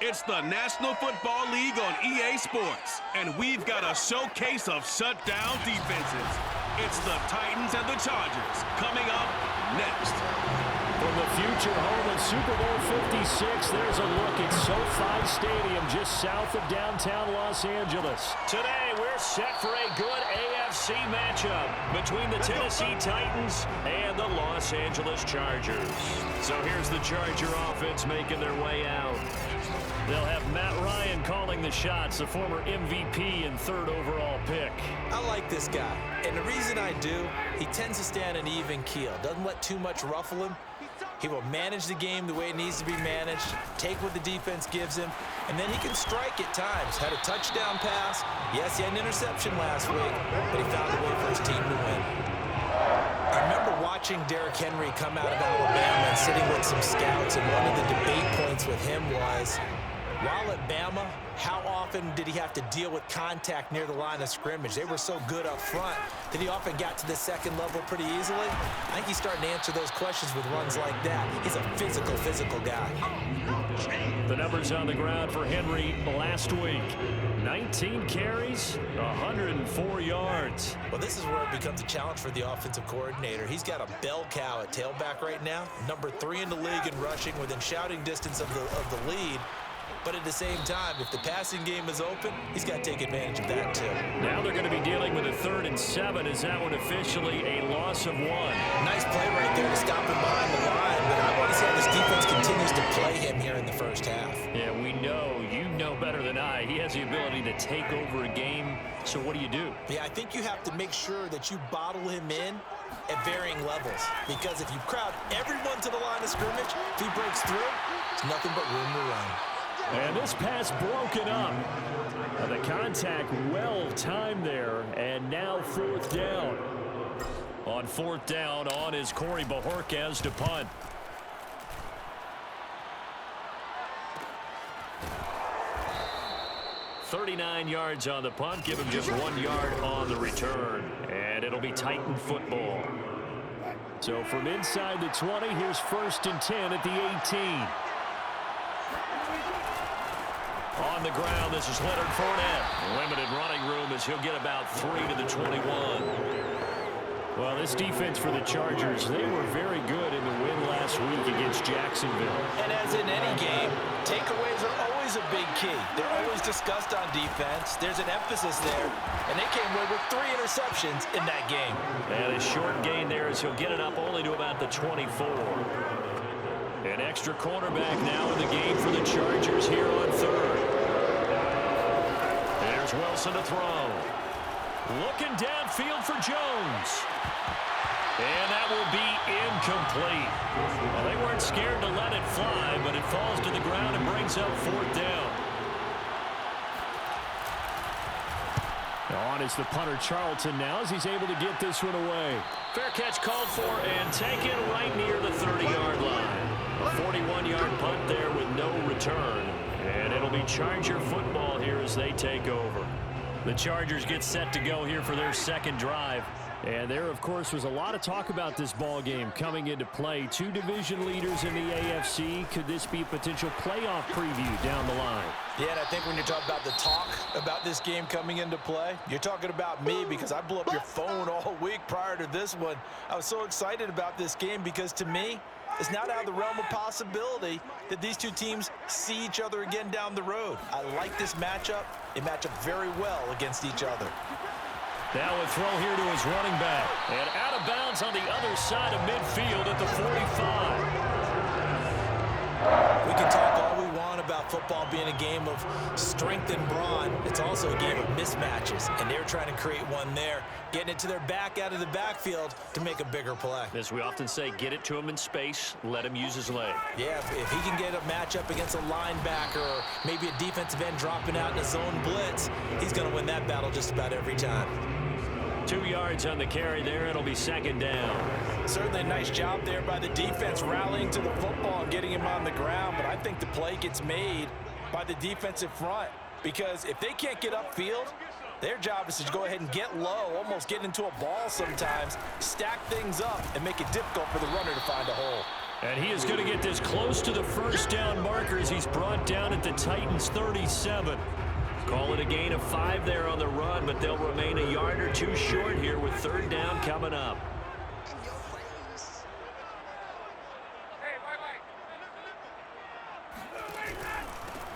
It's the National Football League on EA Sports, and we've got a showcase of shutdown defenses. It's the Titans and the Chargers coming up next. From the future home of Super Bowl 56, there's a look at SoFi Stadium just south of downtown Los Angeles. Today, we're set for a good AFC matchup between the Tennessee Titans and the Los Angeles Chargers. So here's the Charger offense making their way out. They'll have Matt Ryan calling the shots, the former MVP and third overall pick. I like this guy, and the reason I do, he tends to stand an even keel, doesn't let too much ruffle him. He will manage the game the way it needs to be managed, take what the defense gives him, and then he can strike at times. Had a touchdown pass. Yes, he had an interception last week, but he found a way for his team to win. I remember watching Derrick Henry come out of Alabama and sitting with some scouts, and one of the debate points with him was, while at Bama, how often did he have to deal with contact near the line of scrimmage? They were so good up front that he often got to the second level pretty easily. I think he's starting to answer those questions with runs like that. He's a physical guy. The numbers on the ground for Henry last week. 19 carries, 104 yards. Well, this is where it becomes a challenge for the offensive coordinator. He's got a bell cow at tailback right now, number 3 in the league in rushing, within shouting distance of the lead. But at the same time, if the passing game is open, he's got to take advantage of that too. Now they're going to be dealing with a 3rd and 7. Is that one officially a loss of 1? Nice play right there to stop him behind the line, but I want to see how this defense continues to play him here in the first half. Yeah, we know. You know better than I. He has the ability to take over a game. So what do? Yeah, I think you have to make sure that you bottle him in at varying levels, because if you crowd everyone to the line of scrimmage, if he breaks through, it's nothing but room to run. And this pass broken up. The contact well timed there, and now 4th down. On 4th down, on is Corey Bojorquez to punt. "39 yards on the punt, give him just 1 yard on the return. And it'll be Titan football. So from inside the 20, here's 1st and 10 at the 18. On the ground, this is Leonard Fournette. Limited running room as he'll get about 3 to the 21. Well, this defense for the Chargers, they were very good in the win last week against Jacksonville. And as in any game, takeaways are always a big key. They're always discussed on defense. There's an emphasis there, and they came away with 3 interceptions in that game. And a short gain there as he'll get it up only to about the 24. An extra cornerback now in the game for the Chargers here on 3rd. There's Wilson to throw. Looking downfield for Jones. And that will be incomplete. Well, they weren't scared to let it fly, but it falls to the ground and brings up 4th down. On is the punter Charlton now as he's able to get this one away. Fair catch called for and taken right near the 30-yard line. A 41-yard punt there with no return. And it'll be Charger football here as they take over. The Chargers get set to go here for their 2nd drive. And there, of course, was a lot of talk about this ball game coming into play. 2 division leaders in the AFC. Could this be a potential playoff preview down the line? Yeah, and I think when you're talking about the talk about this game coming into play, you're talking about me, because I blew up your phone all week prior to this one. I was so excited about this game because, to me, it's not out of the realm of possibility that these two teams see each other again down the road. I like this matchup. They match up very well against each other. Now a throw here to his running back. And out of bounds on the other side of midfield at the 45. We can talk all we want about football being a game of strength and brawn. It's also a game of mismatches, and they're trying to create one there, getting it to their back out of the backfield to make a bigger play. As we often say, get it to him in space, let him use his leg. Yeah, if he can get a matchup against a linebacker or maybe a defensive end dropping out in a zone blitz, he's going to win that battle just about every time. 2 yards on the carry there. It'll be 2nd down. Certainly a nice job there by the defense rallying to the football and getting him on the ground, but I think the play gets made by the defensive front, because if they can't get upfield, their job is to go ahead and get low, almost get into a ball sometimes, stack things up, and make it difficult for the runner to find a hole. And he is going to get this close to the first down marker as he's brought down at the Titans' 37. Call it a gain of 5 there on the run, but they'll remain a yard or two short here with third down coming up.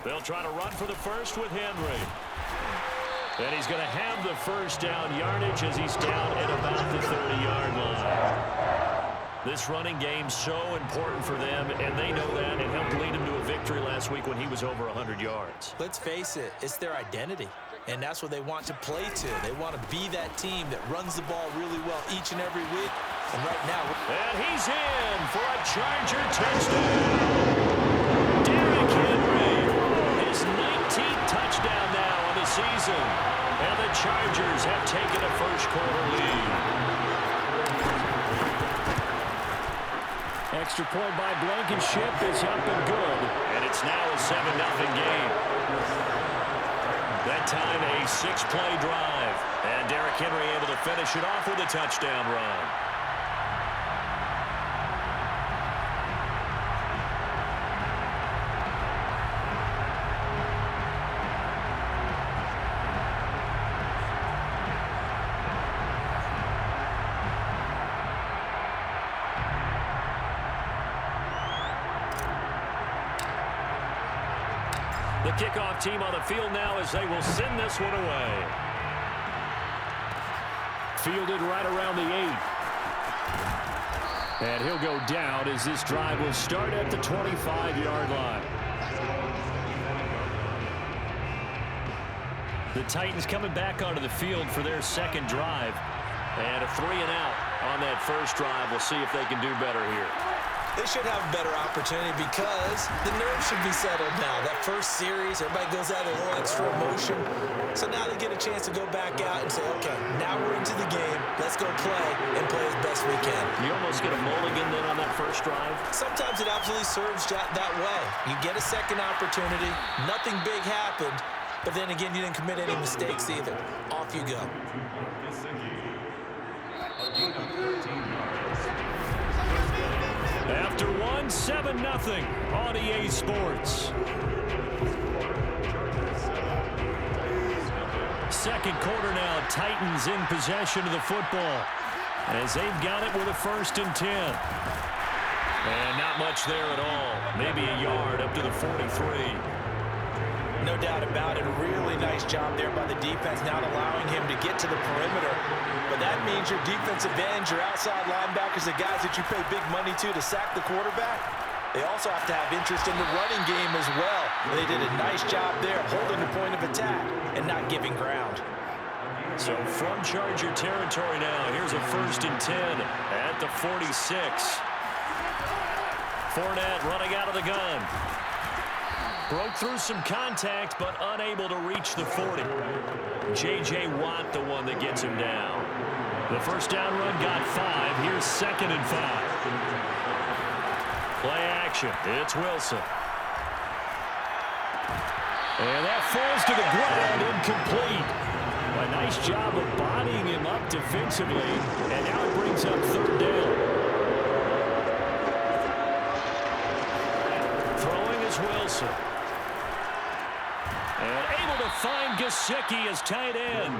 They'll try to run for the first with Henry. And he's going to have the first down yardage as he's down at about the 30-yard line. This running game's so important for them, and they know that. It helped lead him to a victory last week when he was over 100 yards. Let's face it, it's their identity, and that's what they want to play to. They want to be that team that runs the ball really well each and every week. And right now, and he's in for a Charger touchdown. Derrick Henry, his 19th touchdown now on the season. And the Chargers have taken a first-quarter lead. Extra point by Blankenship is up and good. And it's now a 7-0 game. That time a 6-play drive. And Derrick Henry able to finish it off with a touchdown run. The kickoff team on the field now as they will send this one away. Fielded right around the 8. And he'll go down as this drive will start at the 25-yard line. The Titans coming back onto the field for their second drive. And a 3-and-out on that first drive. We'll see if they can do better here. They should have a better opportunity because the nerves should be settled now. That first series, everybody goes out a little extra emotion. So now they get a chance to go back out and say, okay, now we're into the game. Let's go play and play as best we can. You almost get a mulligan then on that first drive? Sometimes it absolutely serves that way. You get a second opportunity. Nothing big happened. But then again, you didn't commit any mistakes either. Off you go. After 7-0 on EA Sports. Second quarter now, Titans in possession of the football as they've got it with a 1st and 10. And not much there at all. Maybe a yard up to the 43. No doubt about it. Really nice job there by the defense, not allowing him to get to the perimeter. But that means your defensive ends, your outside linebackers, the guys that you pay big money to sack the quarterback, they also have to have interest in the running game as well. They did a nice job there holding the point of attack and not giving ground. So from Charger territory now, here's a 1st and 10 at the 46. Fournette running out of the gun. Broke through some contact, but unable to reach the 40. J.J. Watt, the one that gets him down. The first down run got 5. Here's 2nd and 5. Play action. It's Wilson. And that falls to the ground, incomplete. A nice job of bodying him up defensively, and now it brings up 3rd down. Throwing is Wilson. And able to find Gesicki as tight end.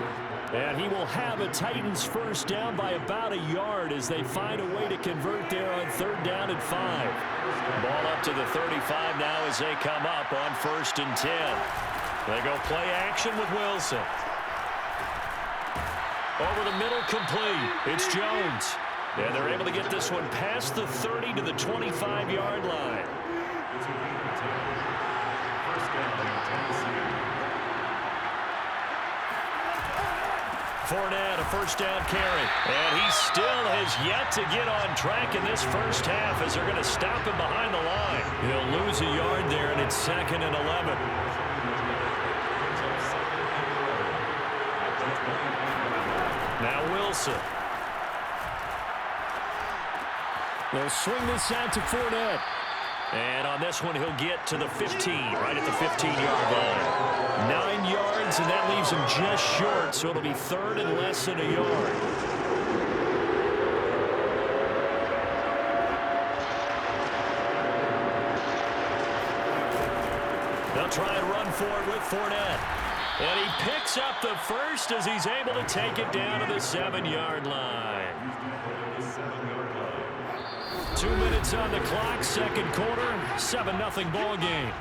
And he will have a Titans 1st down by about a yard as they find a way to convert there on 3rd down and 5. Ball up to the 35 now as they come up on 1st and 10. They go play action with Wilson. Over the middle, complete. It's Jones. And they're able to get this one past the 30 to the 25-yard line. Fournette, a 1st down carry. And he still has yet to get on track in this first half as they're going to stop him behind the line. He'll lose a yard there, and it's 2nd and 11. Now Wilson. They'll swing this out to Fournette. And on this one, he'll get to the 15, right at the 15-yard line. 9 yards, and that leaves him just short, so it'll be 3rd and less than a yard. They'll try and run for it with Fournette. And he picks up the first as he's able to take it down to the 7-yard line. 2 minutes on the clock, second quarter, 7-0 ball game.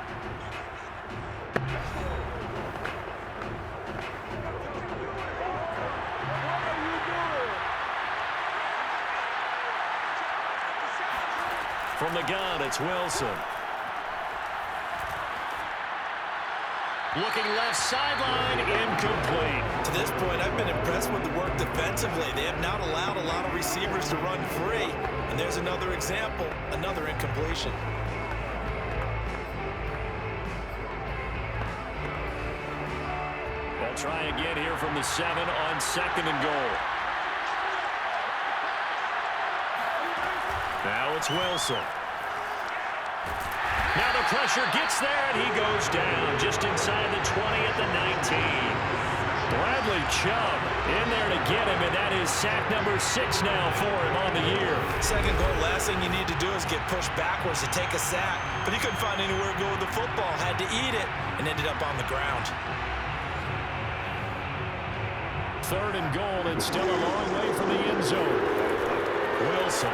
From the gun, it's Wilson. Looking left sideline, incomplete. To this point, I've been impressed with the work defensively. They have not allowed a lot of receivers to run free. And there's another example, another incompletion. They'll try again here from the 7 on 2nd and goal. Now it's Wilson. Now the pressure gets there, and he goes down just inside the 20 at the 19. Bradley Chubb in there to get him, and that is sack number 6 now for him on the year. Second goal, last thing you need to do is get pushed backwards to take a sack. But he couldn't find anywhere to go with the football, had to eat it, and ended up on the ground. 3rd and goal, and still a long way from the end zone. Wilson.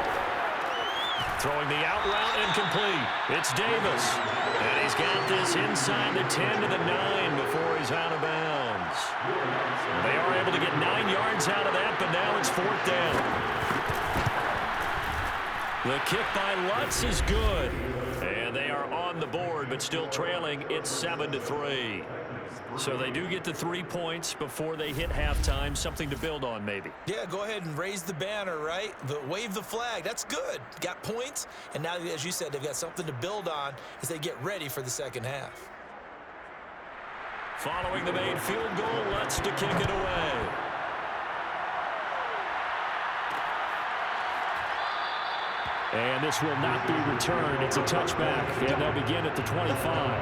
Throwing the out route incomplete. It's Davis. And he's got this inside the 10 to the 9 before he's out of bounds. They are able to get 9 yards out of that, but now it's 4th down. The kick by Lutz is good. And they are on the board, but still trailing. It's 7-3. So they do get the 3 points before they hit halftime. Something to build on, maybe. Yeah, go ahead and raise the banner, right? Wave the flag. That's good. Got points, and now, as you said, they've got something to build on as they get ready for the second half. Following the made field goal, Lutz to kick it away. And this will not be returned. It's a touchback, and they'll begin at the 25.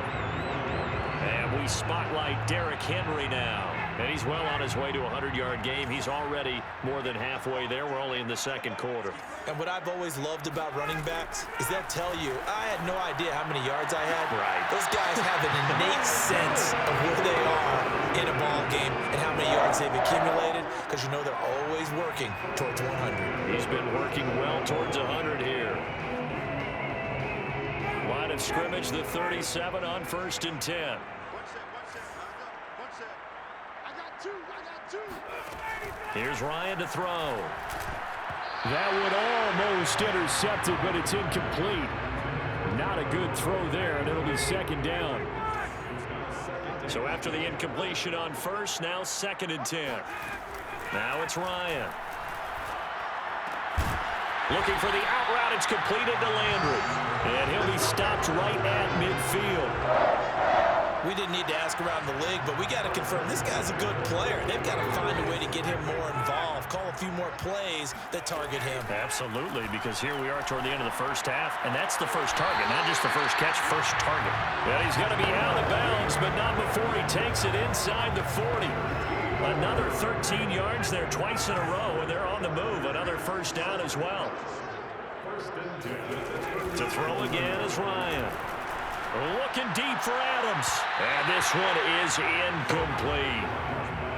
And we spotlight Derrick Henry now. And he's well on his way to a 100-yard game. He's already more than halfway there. We're only in the second quarter. And what I've always loved about running backs is they'll tell you, I had no idea how many yards I had. Right. Those guys have an innate sense of where they are in a ball game and how many yards they've accumulated, because you know they're always working towards 100. He's been working well towards 100 here. Line of scrimmage, the 37 on 1st and 10. Here's Ryan to throw. That would almost intercepted, but it's incomplete. Not a good throw there, and it'll be 2nd down. So after the incompletion on 1st, now 2nd and 10. Now it's Ryan. Looking for the out route. It's completed to Landry. And he'll be stopped right at midfield. We didn't need to ask around the league, but we got to confirm this guy's a good player. They've got to find a way to get him more involved, call a few more plays that target him. Absolutely, because here we are toward the end of the first half, and that's the first target, not just the first catch, first target. Well, he's going to be out of bounds, but not before he takes it inside the 40. Another 13 yards there twice in a row, and they're on the move. Another 1st down as well. To throw again is Ryan. Looking deep for Adams. And this one is incomplete.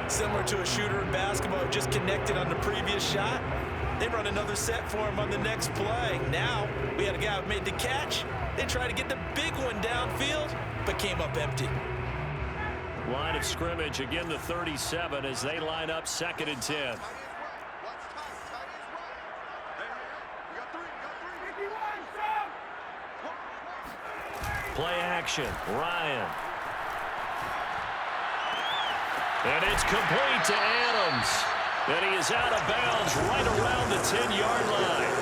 Similar to a shooter in basketball who just connected on the previous shot. They run another set for him on the next play. Now, we had a guy who made the catch. They tried to get the big one downfield, but came up empty. Line of scrimmage, again the 37 as they line up 2nd and 10. Play action, Ryan. And it's complete to Adams. And he is out of bounds right around the 10-yard line.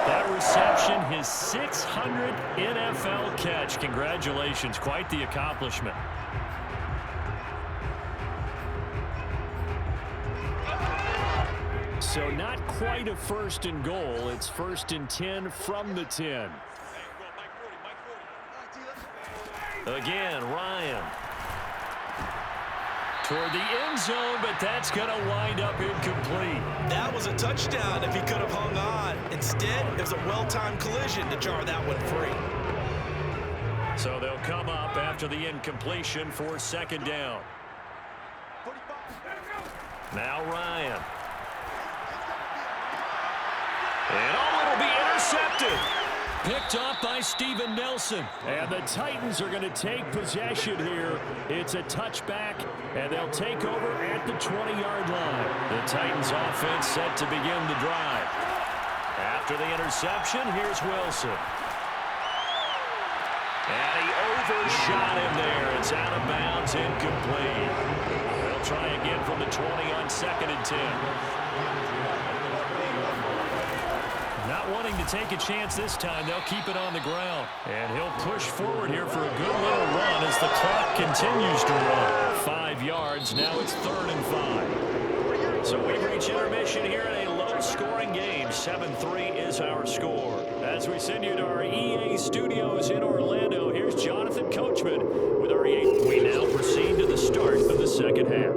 That reception, his 600th NFL catch. Congratulations, quite the accomplishment. So not quite a 1st and goal. It's 1st and 10 from the 10. Again, Ryan. Toward the end zone, but that's going to wind up incomplete. That was a touchdown if he could have hung on. Instead, it was a well-timed collision to jar that one free. So they'll come up after the incompletion for second down. Now Ryan. And it'll be intercepted. Picked off by Steven Nelson. And the Titans are going to take possession here. It's a touchback, and they'll take over at the 20-yard line. The Titans offense set to begin the drive. After the interception, here's Wilson. And he overshot him there. It's out of bounds, incomplete. They'll try again from the 20 on 2nd and 10. Not wanting to take a chance this time, they'll keep it on the ground. And he'll push forward here for a good little run as the clock continues to run. 5 yards, now it's 3rd and 5. So we've reached intermission here in a low-scoring game. 7-3 is our score. As we send you to our EA studios in Orlando, here's Jonathan Coachman with our EA. We now proceed to the start of the second half.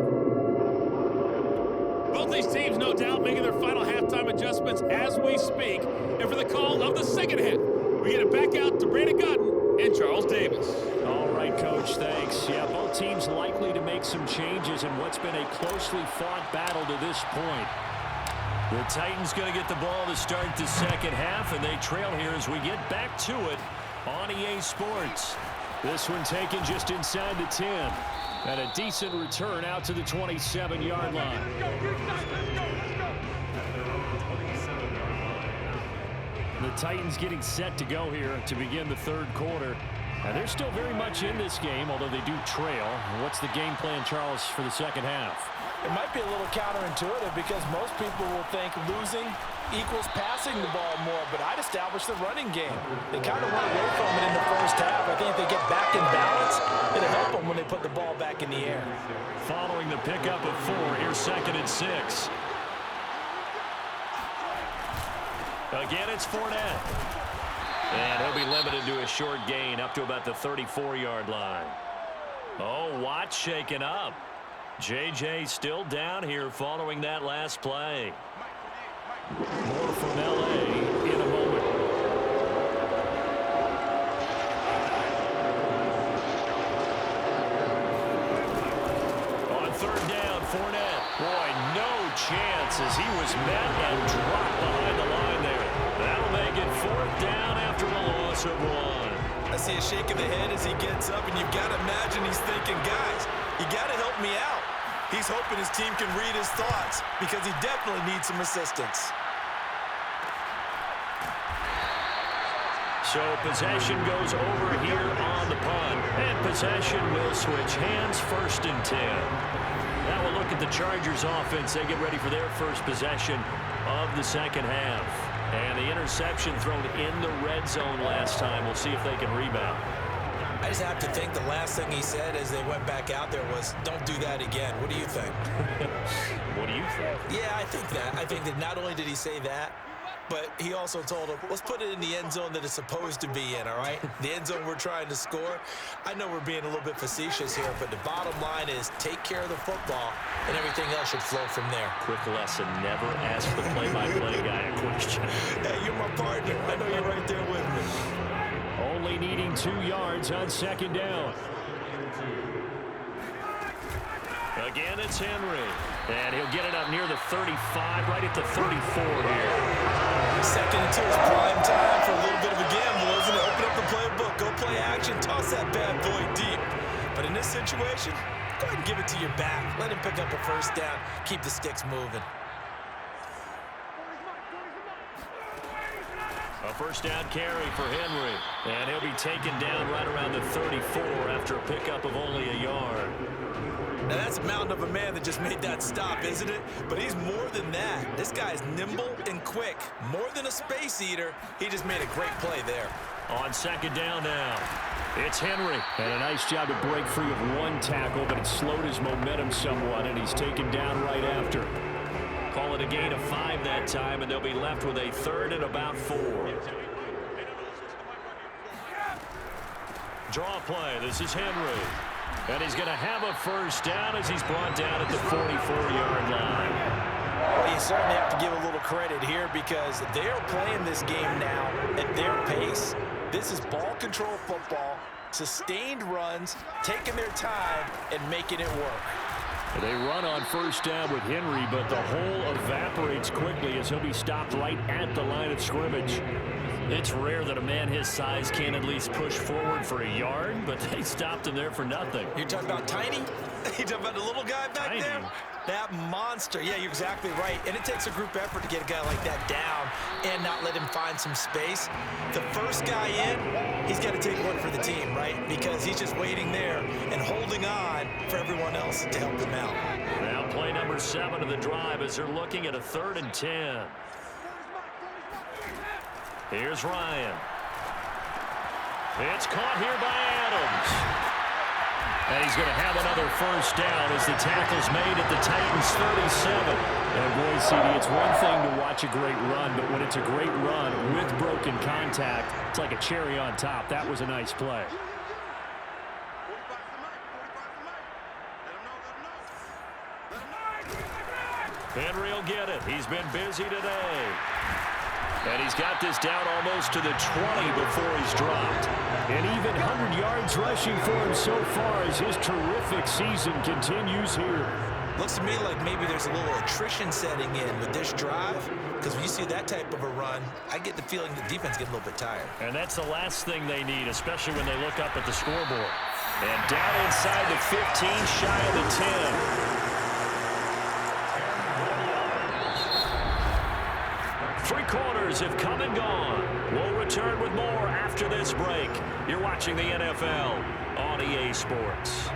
Both these teams, no doubt, making their final halftime adjustments as we speak. And for the call of the second half, we get it back out to Brandon Gotton and Charles Davis. All right, Coach, thanks. Yeah, both teams likely to make some changes in what's been a closely fought battle to this point. The Titans going to get the ball to start the second half, and they trail here as we get back to it on EA Sports. This one taken just inside the 10. And a decent return out to the 27-yard line. The Titans getting set to go here to begin the third quarter. And they're still very much in this game, although they do trail. What's the game plan, Charles, for the second half? It might be a little counterintuitive because most people will think losing equals passing the ball more, but I'd establish the running game. They kind of went away from it in the first half. I think if they get back in balance, it'll help them when they put the ball back in the air. Following the pickup of 4, here's 2nd and 6. Again, it's Fournette. And he'll be limited to a short gain up to about the 34-yard line. Oh, Watt shaken up. J.J. still down here following that last play. More from L.A. in a moment. On 3rd down, Fournette. Boy, no chance as he was met and dropped behind the line there. That'll make it 4th down after a loss of 1. I see a shake of the head as he gets up, and you've got to imagine he's thinking, guys, you got to help me out. He's hoping his team can read his thoughts because he definitely needs some assistance. So possession goes over here on the punt. And possession will switch hands, 1st and 10. Now we'll look at the Chargers offense. They get ready for their first possession of the second half. And the interception thrown in the red zone last time. We'll see if they can rebound. I just have to think the last thing he said as they went back out there was, don't do that again. What do you think? What do you think? Yeah, I think that. I think that not only did he say that, but he also told him, let's put it in the end zone that it's supposed to be in, all right? The end zone we're trying to score. I know we're being a little bit facetious here, but the bottom line is take care of the football, and everything else should flow from there. Quick lesson, never ask the play-by-play guy a question. Hey, you're my partner. I know you're right there with me. Only needing 2 yards on 2nd down. Again, it's Henry. And he'll get it up near the 35, right at the 34 here. 2nd and 2 is prime time for a little bit of a gamble, isn't it? Open up the playbook, go play action, toss that bad boy deep. But in this situation, go ahead and give it to your back. Let him pick up a 1st down. Keep the sticks moving. A 1st down carry for Henry. And he'll be taken down right around the 34 after a pickup of only a yard. Now that's a mountain of a man that just made that stop, isn't it? But he's more than that. This guy's nimble and quick. More than a space eater, he just made a great play there. On 2nd down now, it's Henry. And a nice job to break free of 1 tackle, but it slowed his momentum somewhat, and he's taken down right after. Call it a gain of 5 that time, and they'll be left with a 3rd and about 4. Draw play. This is Henry. And he's going to have a 1st down as he's brought down at the 44-yard line. Well, you certainly have to give a little credit here because they're playing this game now at their pace. This is ball control football. Sustained runs, taking their time, and making it work. They run on first down with Henry, but the hole evaporates quickly as he'll be stopped right at the line of scrimmage. It's rare that a man his size can at least push forward for a yard, but they stopped him there for nothing. You're talking about Tiny? You're talking about the little guy back there? That monster. Yeah, you're exactly right. And it takes a group effort to get a guy like that down and not let him find some space. The first guy in, he's got to take one for the team, right? Because he's just waiting there and holding on for everyone else to help him out. Now play number 7 of the drive as they're looking at a 3rd and 10. Here's Ryan. It's caught here by Adams. And he's going to have another first down as the tackle's made at the Titans' 37. And boy, CD, it's one thing to watch a great run, but when it's a great run with broken contact, it's like a cherry on top. That was a nice play. Henry will get it. He's been busy today. And he's got this down almost to the 20 before he's dropped. And even 100 yards rushing for him so far as his terrific season continues here. Looks to me like maybe there's a little attrition setting in with this drive, because when you see that type of a run, I get the feeling the defense gets a little bit tired. And that's the last thing they need, especially when they look up at the scoreboard. And down inside the 15, shy of the 10. 3 quarters have come and gone. We'll return with more after this break. You're watching the NFL on EA Sports.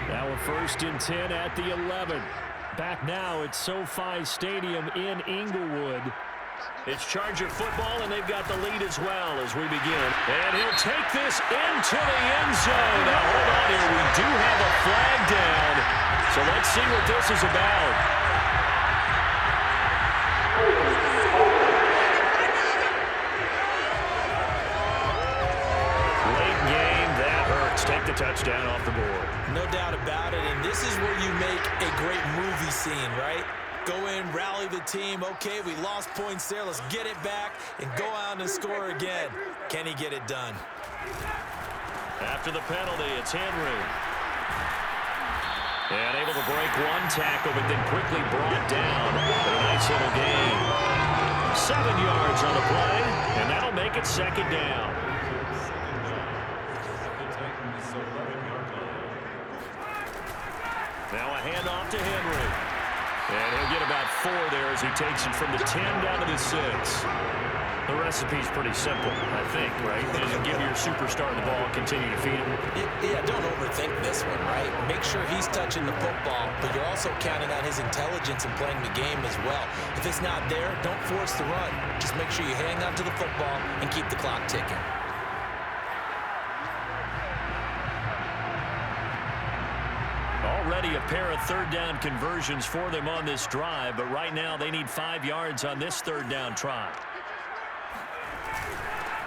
Now a 1st and 10 at the 11. Back now at SoFi Stadium in Inglewood. It's Charger football, and they've got the lead as well as we begin. And he'll take this into the end zone. Now hold on here. We do have a flag down. So let's see what this is about. Take the touchdown off the board. No doubt about it, and this is where you make a great movie scene, right? Go in, rally the team. Okay, we lost points there. Let's get it back and go out and score again. Can he get it done? After the penalty, it's Henry. And able to break one tackle, but then quickly brought down. But a nice little gain. 7 yards on the play, and that'll make it 2nd down. Now a handoff to Henry. And he'll get about 4 there as he takes it from the 10 down to the 6. The recipe's pretty simple, I think, right? Just give your superstar the ball and continue to feed him. Yeah, don't overthink this one, right? Make sure he's touching the football, but you're also counting on his intelligence and playing the game as well. If it's not there, don't force the run. Just make sure you hang on to the football and keep the clock ticking. Already a pair of 3rd down conversions for them on this drive, but right now they need 5 yards on this 3rd down try.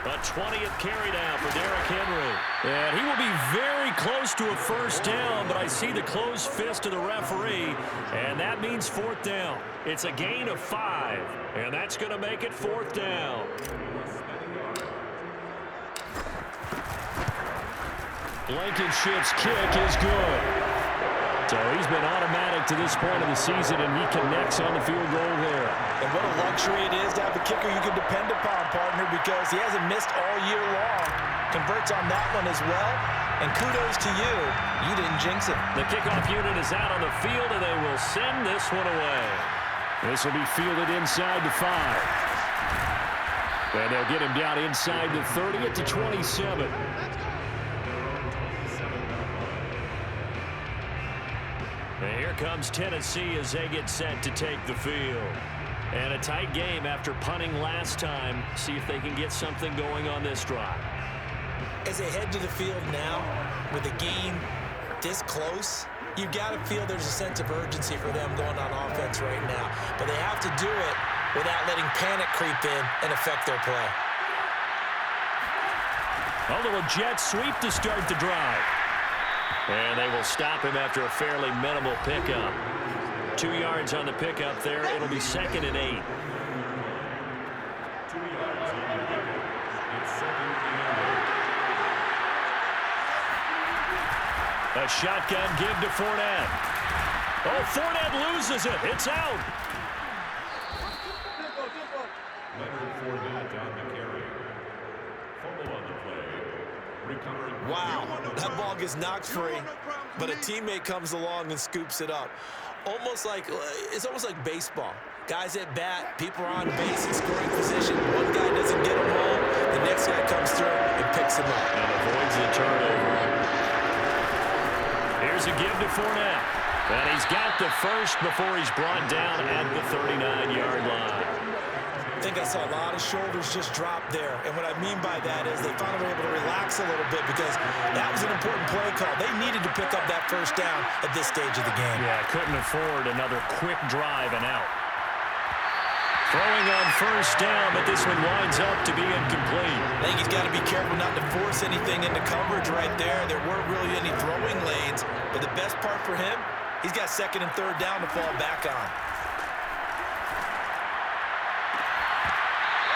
A 20th carry down for Derrick Henry. And he will be very close to a first down, but I see the closed fist of the referee, and that means 4th down. It's a gain of 5, and that's going to make it 4th down. Blankenship's kick is good. So he's been automatic to this point of the season, and he connects on the field goal there. And what a luxury it is to have a kicker you can depend upon, partner, because he hasn't missed all year long. Converts on that one as well, and kudos to you. You didn't jinx it. The kickoff unit is out on the field, and they will send this one away. This will be fielded inside the 5. And they'll get him down inside the 30 at the 27. And here comes Tennessee as they get set to take the field. And a tight game after punting last time. See if they can get something going on this drive. As they head to the field now, with a game this close, you've got to feel there's a sense of urgency for them going on offense right now. But they have to do it without letting panic creep in and affect their play. A little jet sweep to start the drive. And they will stop him after a fairly minimal pickup. 2 yards on the pickup there. It'll be 2nd and 8. A shotgun give to Fournette. Oh, Fournette loses it. It's out. Wow, that ball gets knocked free, but a teammate comes along and scoops it up. It's almost like baseball. Guys at bat, people are on base in scoring position. One guy doesn't get him home, the next guy comes through and picks him up. And avoids the turnover. Here's a give to Fournette. And he's got the first before he's brought down at the 39-yard line. I think I saw a lot of shoulders just drop there. And what I mean by that is they finally were able to relax a little bit because that was an important play call. They needed to pick up that first down at this stage of the game. Yeah, couldn't afford another quick drive and out. Throwing on first down, but this one winds up to be incomplete. I think he's got to be careful not to force anything into coverage right there. There weren't really any throwing lanes, but the best part for him, he's got second and third down to fall back on.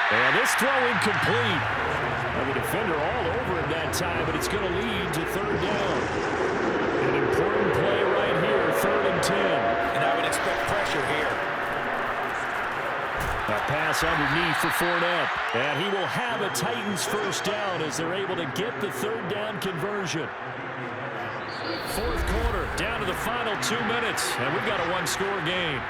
And this throw incomplete. The defender all over it that time, but it's going to lead to third down. An important play right here, 3rd and 10. And I would expect pressure here. A pass underneath for Fournette. And he will have a Titans first down as they're able to get the third down conversion. 4th quarter, down to the final 2 minutes, and we've got a one-score game.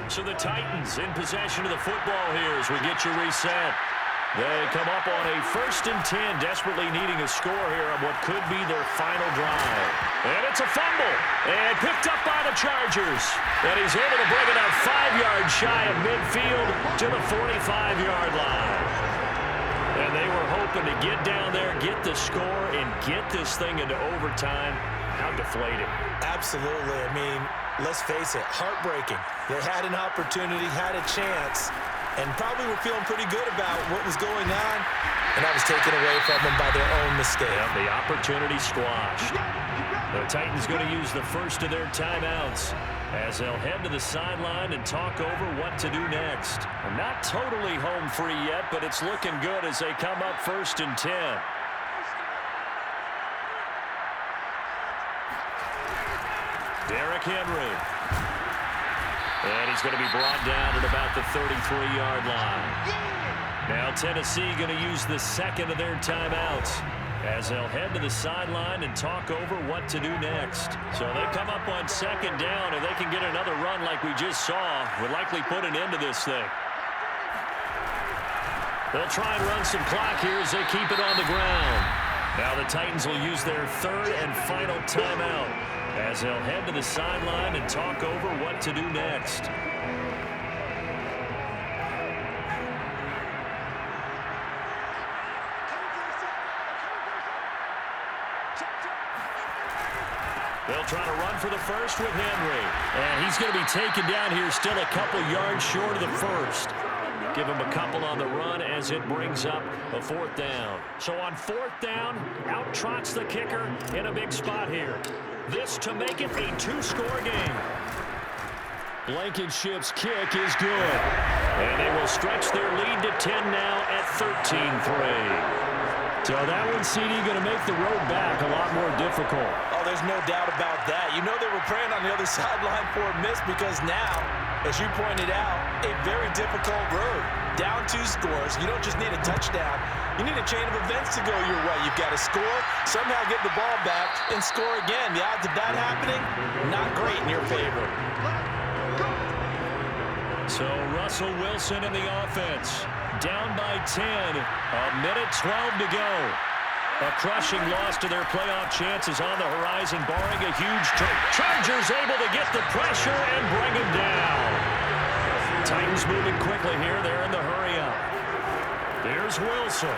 So the Titans in possession of the football here as we get you reset. They come up on a 1st and 10, desperately needing a score here on what could be their final drive. And it's a fumble, and picked up by the Chargers. And he's able to bring it up 5 yards shy of midfield to the 45-yard line. And they were hoping to get down there, get the score, and get this thing into overtime. How deflated. Absolutely. I mean, let's face it, heartbreaking. They had an opportunity, had a chance, and probably were feeling pretty good about what was going on, and that was taken away from them by their own mistake. Yeah, the opportunity squashed. The Titans going to use the first of their timeouts as they'll head to the sideline and talk over what to do next. Not totally home free yet, but it's looking good as they come up 1st and 10. Derrick Henry. And he's going to be brought down at about the 33-yard line. Now Tennessee going to use the second of their timeouts as they'll head to the sideline and talk over what to do next. So they come up on 2nd down, and they can get another run like we just saw. Would likely put an end to this thing. They'll try and run some clock here as they keep it on the ground. Now the Titans will use their 3rd and final timeout as they'll head to the sideline and talk over what to do next. They'll try to run for the first with Henry. And he's going to be taken down here still a couple yards short of the first. Give him a couple on the run as it brings up a 4th down. So on 4th down, out trots the kicker in a big spot here. This to make it a 2-score game. Blankenship's kick is good. And they will stretch their lead to 10 now at 13-3. So that one, CD, going to make the road back a lot more difficult. Oh, there's no doubt about that. You know they were praying on the other sideline for a miss because now, as you pointed out, a very difficult road. Down 2 scores. You don't just need a touchdown. You need a chain of events to go your way. You've got to score, somehow get the ball back, and score again. The odds of that happening, not great in your favor. So Russell Wilson in the offense. Down by 10. A minute 12 to go. A crushing loss to their playoff chances on the horizon, barring a huge Chargers able to get the pressure and bring him down. Titans moving quickly here. They're in the hurry up. There's Wilson.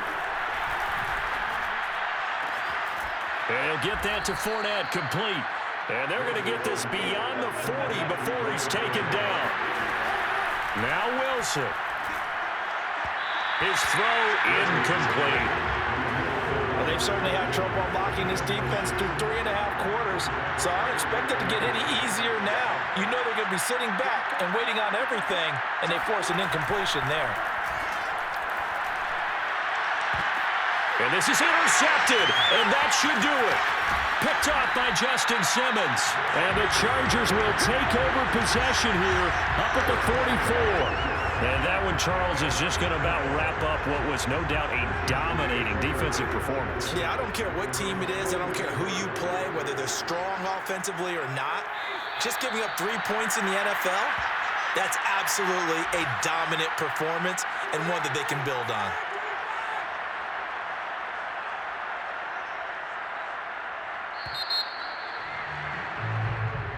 And he'll get that to Fournette, complete. And they're going to get this beyond the 40 before he's taken down. Now Wilson. His throw incomplete. Well, they've certainly had trouble unlocking this defense through 3.5 quarters, so I don't expect it to get any easier now. You know they're going to be sitting back and waiting on everything, and they force an incompletion there. And this is intercepted, and that should do it. Picked off by Justin Simmons. And the Chargers will take over possession here up at the 44. And that one, Charles, is just going to about wrap up what was no doubt a dominating defensive performance. Yeah, I don't care what team it is. I don't care who you play, whether they're strong offensively or not. Just giving up 3 points in the NFL, that's absolutely a dominant performance and one that they can build on.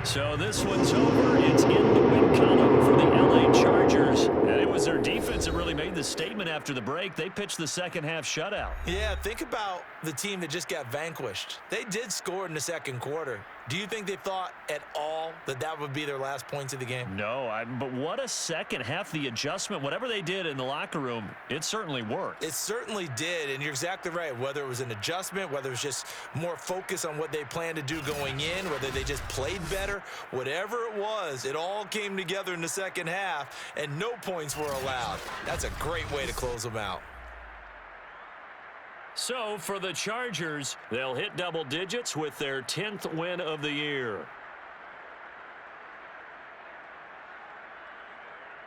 So this one's over. It's in the win column for the LA Chargers. And it was their defense that really made the statement after the break. They pitched the second-half shutout. Yeah, think about the team that just got vanquished. They did score in the second quarter. Do you think they thought at all that that would be their last points of the game? No, but what a second half. The adjustment, whatever they did in the locker room, it certainly worked. It certainly did, and you're exactly right. Whether it was an adjustment, whether it was just more focus on what they planned to do going in, whether they just played better, whatever it was, it all came together in the second half, and no points were allowed. That's a great way to close them out. So for the Chargers, they'll hit double digits with their 10th win of the year.